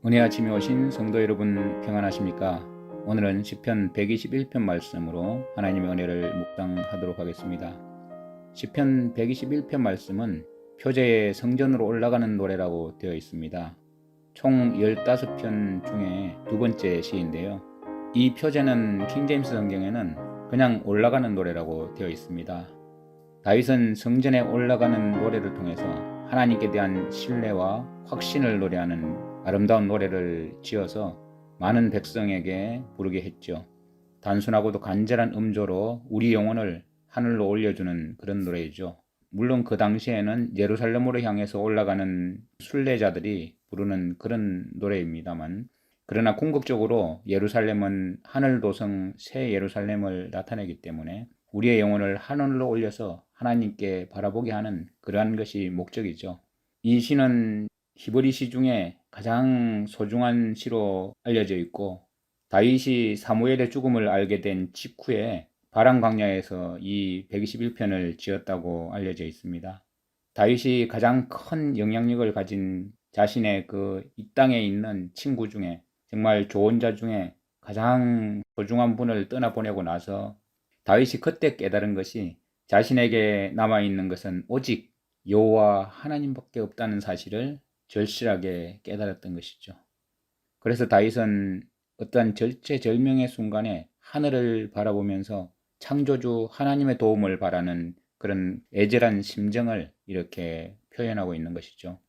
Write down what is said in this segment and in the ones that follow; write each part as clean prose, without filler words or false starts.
은혜 아침에 오신 성도 여러분 평안하십니까? 오늘은 시편 121편 말씀으로 하나님의 은혜를 묵상하도록 하겠습니다. 시편 121편 말씀은 표제의 성전으로 올라가는 노래라고 되어 있습니다. 총 15편 중에 두 번째 시인데요. 이 표제는 킹제임스 성경에는 그냥 올라가는 노래라고 되어 있습니다. 다윗은 성전에 올라가는 노래를 통해서 하나님께 대한 신뢰와 확신을 노래하는 아름다운 노래를 지어서 많은 백성에게 부르게 했죠. 단순하고도 간절한 음조로 우리 영혼을 하늘로 올려주는 그런 노래이죠. 물론 그 당시에는 예루살렘으로 향해서 올라가는 순례자들이 부르는 그런 노래입니다만, 그러나 궁극적으로 예루살렘은 하늘 도성 새 예루살렘을 나타내기 때문에 우리의 영혼을 하늘로 올려서 하나님께 바라보게 하는 그러한 것이 목적이죠. 이 시는 히브리 시 중에 가장 소중한 시로 알려져 있고, 다윗이 사무엘의 죽음을 알게 된 직후에 바람 광야에서 이 121편을 지었다고 알려져 있습니다. 다윗이 가장 큰 영향력을 가진 자신의 이 땅에 있는 친구 중에, 정말 조언자 중에 가장 소중한 분을 떠나보내고 나서 다윗이 그때 깨달은 것이 자신에게 남아있는 것은 오직 여호와 하나님밖에 없다는 사실을 절실하게 깨달았던 것이죠. 그래서 다윗은 어떤 절체절명의 순간에 하늘을 바라보면서 창조주 하나님의 도움을 바라는 그런 애절한 심정을 이렇게 표현하고 있는 것이죠.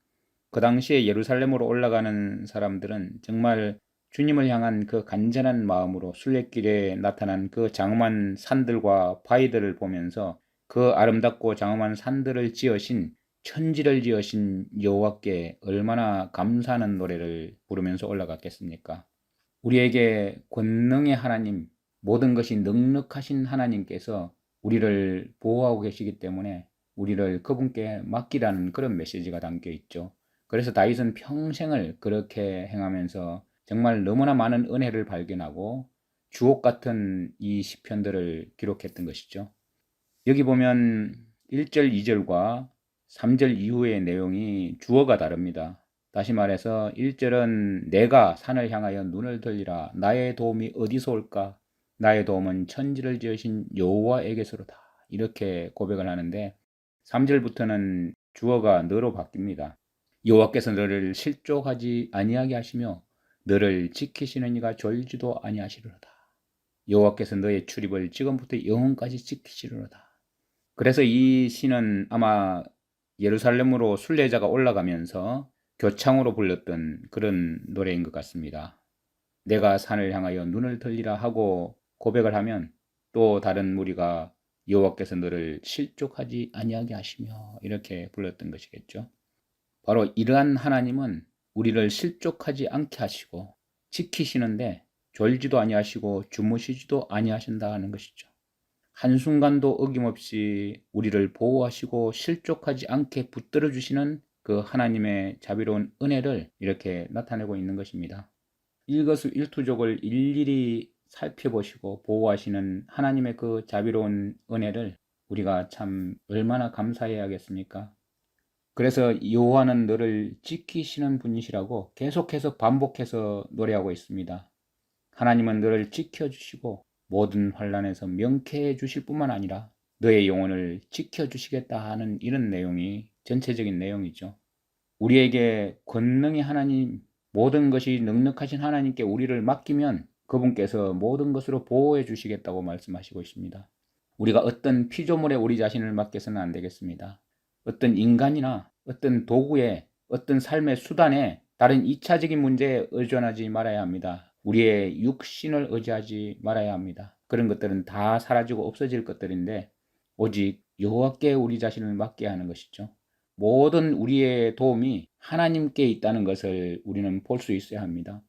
그 당시에 예루살렘으로 올라가는 사람들은 정말 주님을 향한 그 간절한 마음으로 순례길에 나타난 그 장엄한 산들과 바위들을 보면서 그 아름답고 장엄한 산들을 지으신, 천지를 지으신 여호와께 얼마나 감사하는 노래를 부르면서 올라갔겠습니까? 우리에게 권능의 하나님, 모든 것이 넉넉하신 하나님께서 우리를 보호하고 계시기 때문에 우리를 그분께 맡기라는 그런 메시지가 담겨 있죠. 그래서 다윗은 평생을 그렇게 행하면서 정말 너무나 많은 은혜를 발견하고 주옥 같은 이 시편들을 기록했던 것이죠. 여기 보면 1절, 2절과 3절 이후의 내용이 주어가 다릅니다. 다시 말해서 1절은 내가 산을 향하여 눈을 돌리라. 나의 도움이 어디서 올까? 나의 도움은 천지를 지으신 여호와에게서로다. 이렇게 고백을 하는데 3절부터는 주어가 너로 바뀝니다. 여호와께서 너를 실족하지 아니하게 하시며 너를 지키시는 이가 졸지도 아니하시리로다. 여호와께서 너의 출입을 지금부터 영원까지 지키시리로다. 그래서 이 시는 아마 예루살렘으로 순례자가 올라가면서 교창으로 불렀던 그런 노래인 것 같습니다. 내가 산을 향하여 눈을 들리라 하고 고백을 하면 또 다른 무리가 여호와께서 너를 실족하지 아니하게 하시며 이렇게 불렀던 것이겠죠. 바로 이러한 하나님은 우리를 실족하지 않게 하시고 지키시는데 졸지도 아니하시고 주무시지도 아니하신다는 것이죠. 한순간도 어김없이 우리를 보호하시고 실족하지 않게 붙들어 주시는 그 하나님의 자비로운 은혜를 이렇게 나타내고 있는 것입니다. 일거수일투족을 일일이 살펴보시고 보호하시는 하나님의 그 자비로운 은혜를 우리가 참 얼마나 감사해야겠습니까? 그래서 여호와는 너를 지키시는 분이시라고 계속해서 반복해서 노래하고 있습니다. 하나님은 너를 지켜주시고 모든 환난에서 명쾌해 주실 뿐만 아니라 너의 영혼을 지켜주시겠다 하는 이런 내용이 전체적인 내용이죠. 우리에게 권능의 하나님, 모든 것이 넉넉하신 하나님께 우리를 맡기면 그분께서 모든 것으로 보호해 주시겠다고 말씀하시고 있습니다. 우리가 어떤 피조물에 우리 자신을 맡겨서는 안 되겠습니다. 어떤 인간이나 어떤 도구에, 어떤 삶의 수단에, 다른 2차적인 문제에 의존하지 말아야 합니다. 우리의 육신을 의지하지 말아야 합니다. 그런 것들은 다 사라지고 없어질 것들인데 오직 여호와께 우리 자신을 맡겨야 하는 것이죠. 모든 우리의 도움이 하나님께 있다는 것을 우리는 볼 수 있어야 합니다.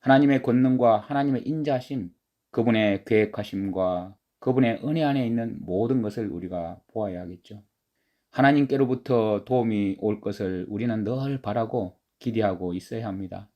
하나님의 권능과 하나님의 인자하심, 그분의 계획하심과 그분의 은혜 안에 있는 모든 것을 우리가 보아야 하겠죠. 하나님께로부터 도움이 올 것을 우리는 늘 바라고 기대하고 있어야 합니다.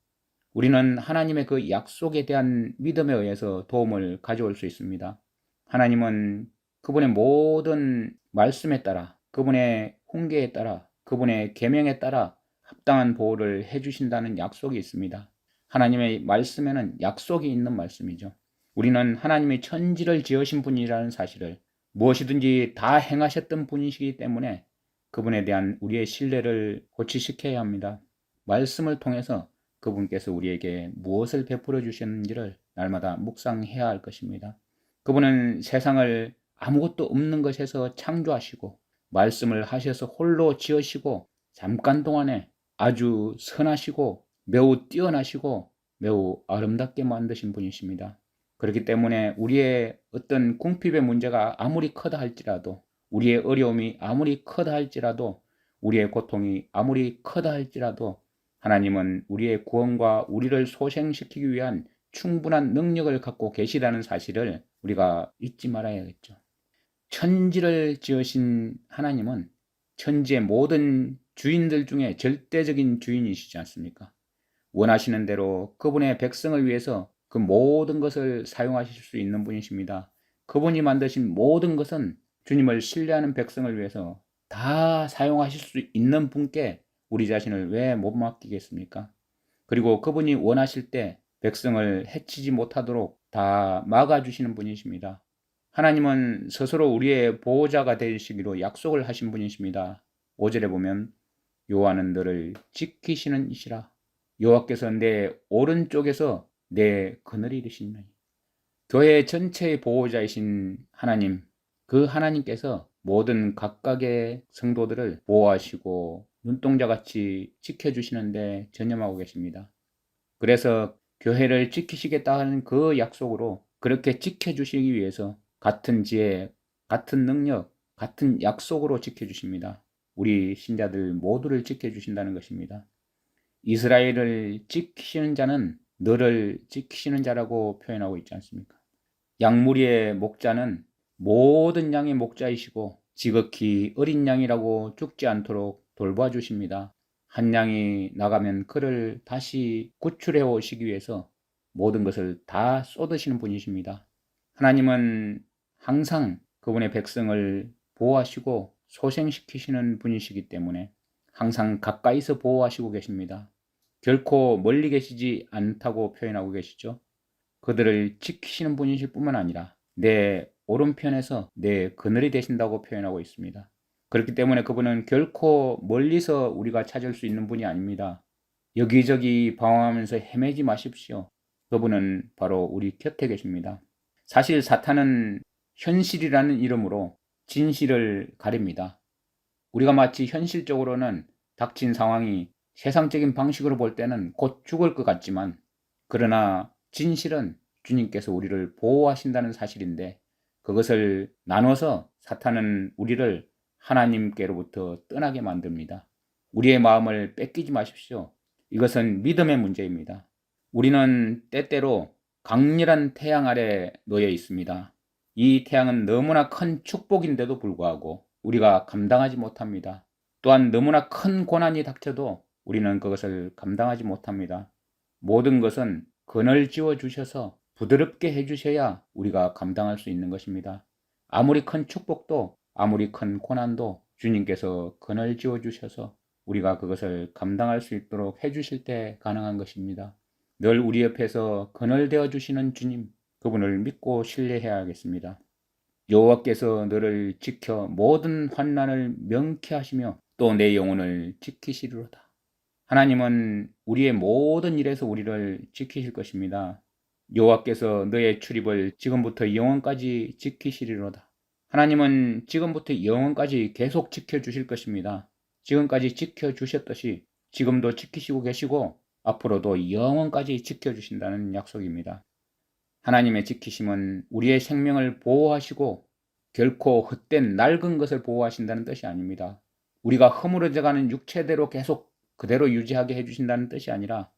우리는 하나님의 그 약속에 대한 믿음에 의해서 도움을 가져올 수 있습니다. 하나님은 그분의 모든 말씀에 따라, 그분의 훈계에 따라, 그분의 계명에 따라 합당한 보호를 해주신다는 약속이 있습니다. 하나님의 말씀에는 약속이 있는 말씀이죠. 우리는 하나님이 천지를 지으신 분이라는 사실을, 무엇이든지 다 행하셨던 분이시기 때문에 그분에 대한 우리의 신뢰를 고취시켜야 합니다. 말씀을 통해서 그분께서 우리에게 무엇을 베풀어 주셨는지를 날마다 묵상해야 할 것입니다. 그분은 세상을 아무것도 없는 것에서 창조하시고 말씀을 하셔서 홀로 지으시고 잠깐 동안에 아주 선하시고 매우 뛰어나시고 매우 아름답게 만드신 분이십니다. 그렇기 때문에 우리의 어떤 궁핍의 문제가 아무리 크다 할지라도, 우리의 어려움이 아무리 크다 할지라도, 우리의 고통이 아무리 크다 할지라도 하나님은 우리의 구원과 우리를 소생시키기 위한 충분한 능력을 갖고 계시다는 사실을 우리가 잊지 말아야겠죠. 천지를 지으신 하나님은 천지의 모든 주인들 중에 절대적인 주인이시지 않습니까? 원하시는 대로 그분의 백성을 위해서 그 모든 것을 사용하실 수 있는 분이십니다. 그분이 만드신 모든 것은 주님을 신뢰하는 백성을 위해서 다 사용하실 수 있는 분께 우리 자신을 왜 못 맡기겠습니까? 그리고 그분이 원하실 때 백성을 해치지 못하도록 다 막아주시는 분이십니다. 하나님은 스스로 우리의 보호자가 되시기로 약속을 하신 분이십니다. 5절에 보면 여호와는 너를 지키시는 이시라. 여호와께서 내 오른쪽에서 내 그늘이 되시나니. 교회 전체의 보호자이신 하나님, 그 하나님께서 모든 각각의 성도들을 보호하시고 눈동자같이 지켜주시는데 전념하고 계십니다. 그래서 교회를 지키시겠다 하는 그 약속으로 그렇게 지켜주시기 위해서 같은 지혜, 같은 능력, 같은 약속으로 지켜주십니다. 우리 신자들 모두를 지켜주신다는 것입니다. 이스라엘을 지키시는 자는 너를 지키시는 자라고 표현하고 있지 않습니까? 양무리의 목자는 모든 양의 목자이시고 지극히 어린 양이라고 죽지 않도록 돌봐주십니다. 한 양이 나가면 그를 다시 구출해 오시기 위해서 모든 것을 다 쏟으시는 분이십니다. 하나님은 항상 그분의 백성을 보호하시고 소생시키시는 분이시기 때문에 항상 가까이서 보호하시고 계십니다. 결코 멀리 계시지 않다고 표현하고 계시죠. 그들을 지키시는 분이실 뿐만 아니라 내 오른편에서 내 그늘이 되신다고 표현하고 있습니다. 그렇기 때문에 그분은 결코 멀리서 우리가 찾을 수 있는 분이 아닙니다. 여기저기 방황하면서 헤매지 마십시오. 그분은 바로 우리 곁에 계십니다. 사실 사탄은 현실이라는 이름으로 진실을 가립니다. 우리가 마치 현실적으로는 닥친 상황이 세상적인 방식으로 볼 때는 곧 죽을 것 같지만, 그러나 진실은 주님께서 우리를 보호하신다는 사실인데, 그것을 나눠서 사탄은 우리를 하나님께로부터 떠나게 만듭니다. 우리의 마음을 뺏기지 마십시오. 이것은 믿음의 문제입니다. 우리는 때때로 강렬한 태양 아래 놓여 있습니다. 이 태양은 너무나 큰 축복인데도 불구하고 우리가 감당하지 못합니다. 또한 너무나 큰 고난이 닥쳐도 우리는 그것을 감당하지 못합니다. 모든 것은 그늘 지어 주셔서 부드럽게 해주셔야 우리가 감당할 수 있는 것입니다. 아무리 큰 축복도 아무리 큰 고난도 주님께서 그늘 지어 주셔서 우리가 그것을 감당할 수 있도록 해주실 때 가능한 것입니다. 늘 우리 옆에서 그늘 되어 주시는 주님, 그분을 믿고 신뢰해야겠습니다. 여호와께서 너를 지켜 모든 환난을 명쾌하시며 또 내 영혼을 지키시리로다. 하나님은 우리의 모든 일에서 우리를 지키실 것입니다. 여호와께서 너의 출입을 지금부터 영원까지 지키시리로다. 하나님은 지금부터 영원까지 계속 지켜주실 것입니다. 지금까지 지켜주셨듯이 지금도 지키시고 계시고 앞으로도 영원까지 지켜주신다는 약속입니다. 하나님의 지키심은 우리의 생명을 보호하시고 결코 헛된 낡은 것을 보호하신다는 뜻이 아닙니다. 우리가 허물어져가는 육체대로 계속 그대로 유지하게 해주신다는 뜻이 아니라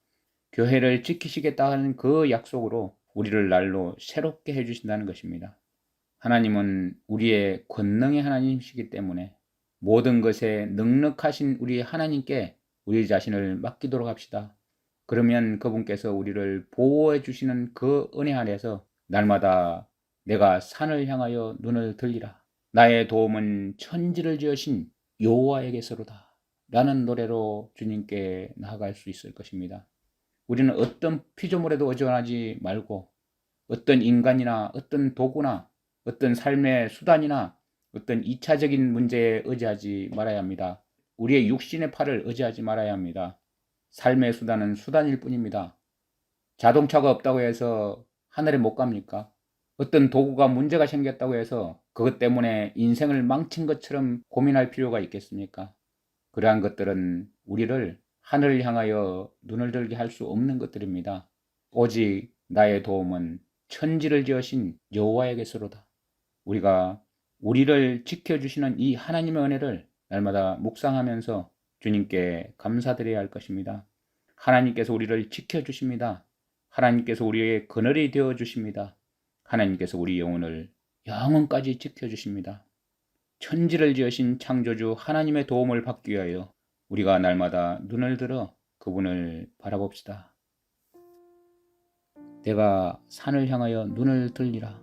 교회를 지키시겠다 하는 그 약속으로 우리를 날로 새롭게 해주신다는 것입니다. 하나님은 우리의 권능의 하나님이시기 때문에 모든 것에 넉넉하신 우리 하나님께 우리 자신을 맡기도록 합시다. 그러면 그분께서 우리를 보호해 주시는 그 은혜 안에서 날마다 내가 산을 향하여 눈을 들리라. 나의 도움은 천지를 지으신 여호와에게서로다. 라는 노래로 주님께 나아갈 수 있을 것입니다. 우리는 어떤 피조물에도 의존하지 말고 어떤 인간이나 어떤 도구나 어떤 삶의 수단이나 어떤 2차적인 문제에 의지하지 말아야 합니다. 우리의 육신의 팔을 의지하지 말아야 합니다. 삶의 수단은 수단일 뿐입니다. 자동차가 없다고 해서 하늘에 못 갑니까? 어떤 도구가 문제가 생겼다고 해서 그것 때문에 인생을 망친 것처럼 고민할 필요가 있겠습니까? 그러한 것들은 우리를 하늘을 향하여 눈을 들게 할 수 없는 것들입니다. 오직 나의 도움은 천지를 지으신 여호와에게서로다. 우리가 우리를 지켜주시는 이 하나님의 은혜를 날마다 묵상하면서 주님께 감사드려야 할 것입니다. 하나님께서 우리를 지켜주십니다. 하나님께서 우리의 그늘이 되어주십니다. 하나님께서 우리 영혼을 영원까지 지켜주십니다. 천지를 지으신 창조주 하나님의 도움을 받기 위하여 우리가 날마다 눈을 들어 그분을 바라봅시다. 내가 산을 향하여 눈을 들리라.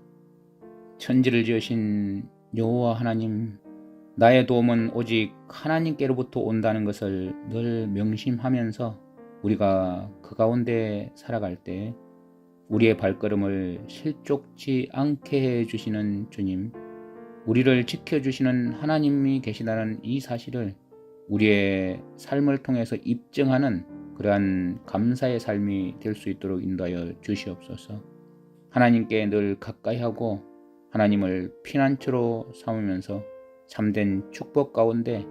천지를 지으신 여호와 하나님, 나의 도움은 오직 하나님께로부터 온다는 것을 늘 명심하면서 우리가 그 가운데 살아갈 때 우리의 발걸음을 실족지 않게 해주시는 주님, 우리를 지켜주시는 하나님이 계시다는 이 사실을 우리의 삶을 통해서 입증하는 그러한 감사의 삶이 될 수 있도록 인도하여 주시옵소서. 하나님께 늘 가까이하고 하나님을 피난처로 삼으면서 참된 축복 가운데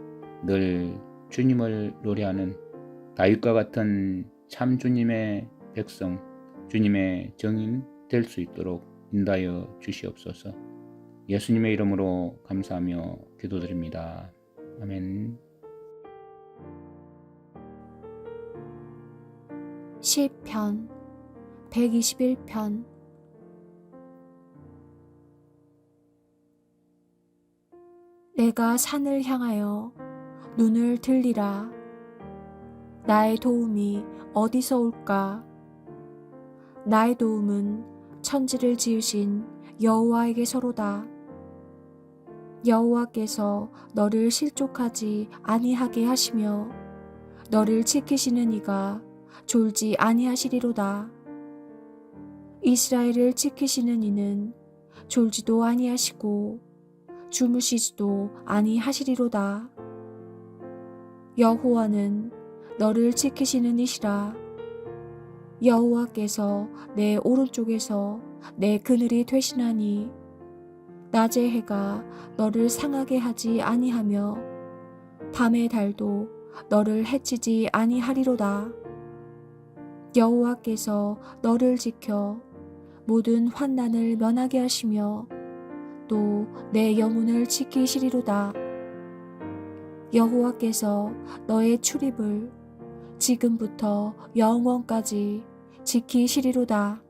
늘 주님을 노래하는 다윗과 같은 참 주님의 백성, 주님의 정인 될 수 있도록 인도하여 주시옵소서. 예수님의 이름으로 감사하며 기도드립니다. 아멘. 시편 121편. 내가 산을 향하여 눈을 들리라. 나의 도움이 어디서 올까? 나의 도움은 천지를 지으신 여호와에게서로다. 여호와께서 너를 실족하지 아니하게 하시며 너를 지키시는 이가 졸지 아니하시리로다. 이스라엘을 지키시는 이는 졸지도 아니하시고 주무시지도 아니하시리로다. 여호와는 너를 지키시는 이시라. 여호와께서 내 오른쪽에서 내 그늘이 되시나니 낮의 해가 너를 상하게 하지 아니하며 밤의 달도 너를 해치지 아니하리로다. 여호와께서 너를 지켜 모든 환난을 면하게 하시며 또 내 영혼을 지키시리로다. 여호와께서 너의 출입을 지금부터 영원까지 지키시리로다.